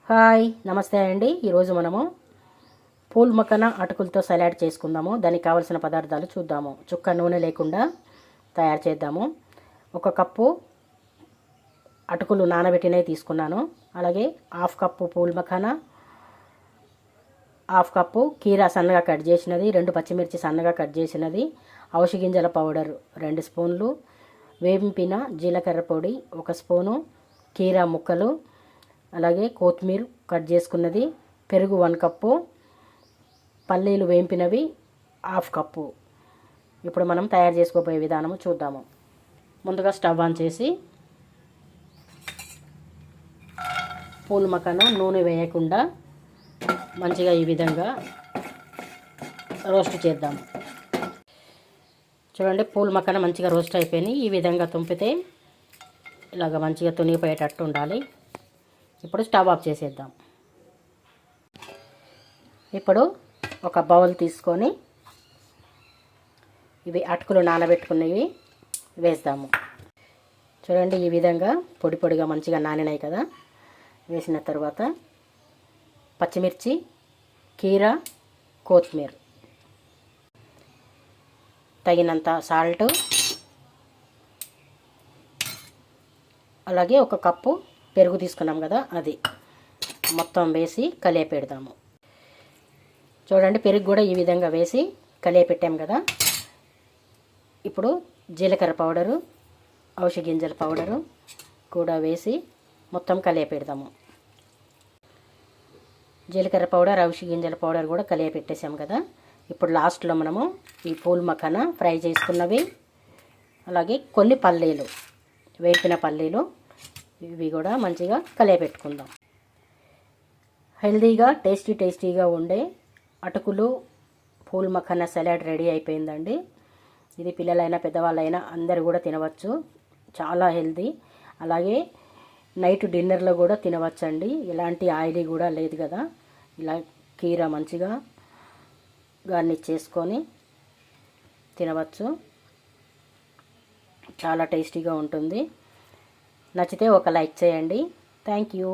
Hi నమస్తే అండి. ఈరోజు మనము పూల్ మక్కన అటుకులతో సలాడ్ చేసుకుందాము. దానికి కావలసిన పదార్థాలు చూద్దాము. చుక్క నూనె లేకుండా తయారు చేద్దాము. 1 కప్పు అటుకులు నానబెట్టినవి తీసుకున్నాను. అలాగే 1/2 కప్పు పూల్ మక్కన, 1/2 కప్పు కీరా సన్నగా కట్ చేసినది, 2 పచ్చిమిర్చి సన్నగా కట్ చేసినది, అవిసె గింజల పౌడర్ 2 స్పూన్లు, వేంపిన జీలకర్ర పొడి 1 స్పూను, కీరా ముక్కలు, అలాగే కొత్తిమీర కట్ చేసుకున్నది, పెరుగు 1 కప్పు, పల్లీలు వేంపినవి 1/2 కప్పు. ఇప్పుడు మనం తయారు చేసుకోబోయే విధానము చూద్దాము. ముందుగా స్టవ్ ఆన్ చేసి పూల్ మక్కన నూనె వేయకుండా మంచిగా ఈ విధంగా రోస్ట్ చేద్దాము. చూడండి, పూల్ మక్కన మంచిగా రోస్ట్ అయిపోయినాయి. ఈ విధంగా తుంపితే ఇలాగ మంచిగా తునిగిపోయేటట్టు ఉండాలి. ఇప్పుడు స్టవ్ ఆఫ్ చేసేద్దాం. ఇప్పుడు ఒక బౌల్ తీసుకొని ఇవి అటుకులు నానబెట్టుకున్నవి వేద్దాము. చూడండి, ఈ విధంగా పొడి పొడిగా మంచిగా నానినాయి కదా. వేసిన తర్వాత పచ్చిమిర్చి, కీరా, కొత్తిమీర, తగినంత సాల్ట్, అలాగే 1 కప్పు పెరుగు తీసుకున్నాం కదా, అది మొత్తం వేసి కలియపెడదాము. చూడండి, పెరుగు కూడా ఈ విధంగా వేసి కలియపెట్టాం కదా. ఇప్పుడు జీలకర్ర పౌడరు, అవిసె గింజల పౌడరు కూడా వేసి మొత్తం కలియపెడదాము. జీలకర్ర పౌడర్, అవిసె గింజల పౌడర్ కూడా కలియపెట్టేసాం కదా. ఇప్పుడు లాస్ట్లో మనము ఈ పూల్ మక్కన ఫ్రై చేసుకున్నవి, అలాగే కొన్ని పల్లీలు, వేపిన పల్లీలు, ఇవి కూడా మంచిగా కలియపెట్టుకుందాం. హెల్తీగా టేస్టీగా ఉండే అటుకులు పూల్ మక్కన సలాడ్ రెడీ అయిపోయిందండి. ఇది పిల్లలైనా పెద్దవాళ్ళైనా అందరు కూడా తినవచ్చు. చాలా హెల్తీ. అలాగే నైట్ డిన్నర్లో కూడా తినవచ్చండి. ఎలాంటి ఆయిలీ కూడా లేదు కదా. ఇలా కీరా మంచిగా గార్నిష్ చేసుకొని తినవచ్చు. చాలా టేస్టీగా ఉంటుంది. నచ్చితే ఒక లైక్ చేయండి. Thank you.